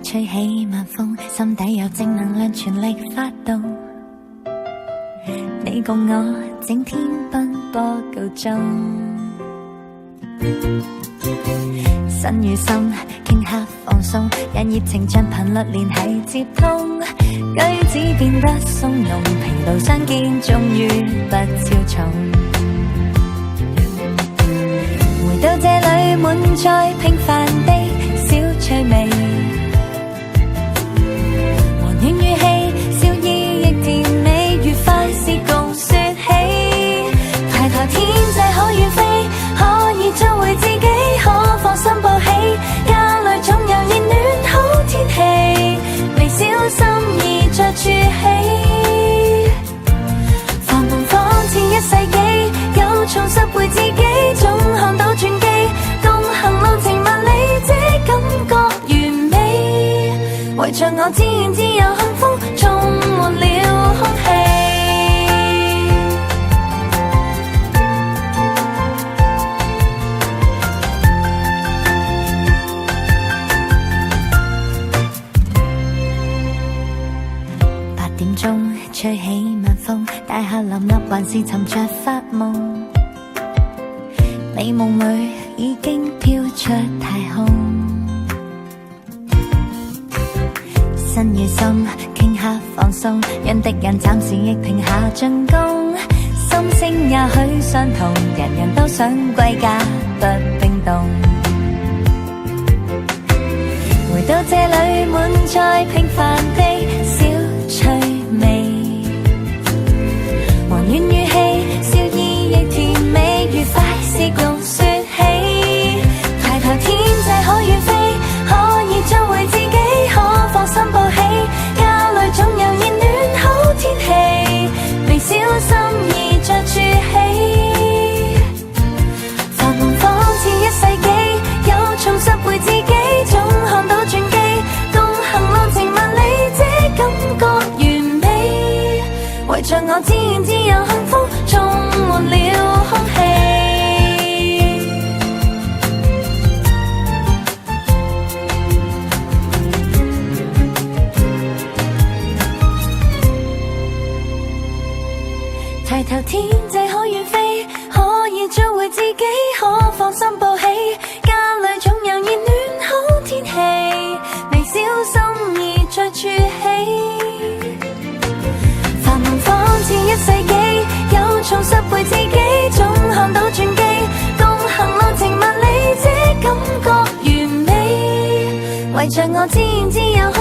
吹起晚風，心底有正能量全力發動。你共我整天奔波告終，身與心頃刻放鬆，讓熱情像頻率連繫接通，舉止變得從容，頻道相見終於不超重。回到這裡滿載平凡的小趣味，和暖語氣，笑意亦甜美，愉快是共說起。抬頭天際可遠飛，可以做回自己，可放心抱起，家裡總有熱暖好天氣，微小心意着處起。繁忙仿似一世紀，又重拾回自己，總看到轉機，共行路程萬里，這感覺完美，圍着我自然自由幸福，充滿了空氣。8點鐘吹起晚風，大廈林立還是沉着發夢，美夢裏已經飄出太空。身與心頃刻放鬆，讓敵人暫時亦停下進攻，心聲也許相同，人人都想歸家不冰凍。回到這裡滿載平凡的小趣味，和暖語氣，笑意亦甜美，愉快是共說起。抬頭天際可遠飛，可以做回自己，可放心抱起，家裡總有熱暖好天氣，微小心意着處起。繁忙仿似一世紀，又重拾回自己，總看到轉機，共行路程萬里，這感覺完美，圍着我自然自由幸福，充滿了空氣。抬頭天際可遠飛，可以做回自己，可放心抱起，家裡總有熱暖好天氣，微小心意着處起。繁忙仿似一世紀，又重拾回自己，總看到轉機，共行路程萬里，這感覺完美，圍着我自然自由幸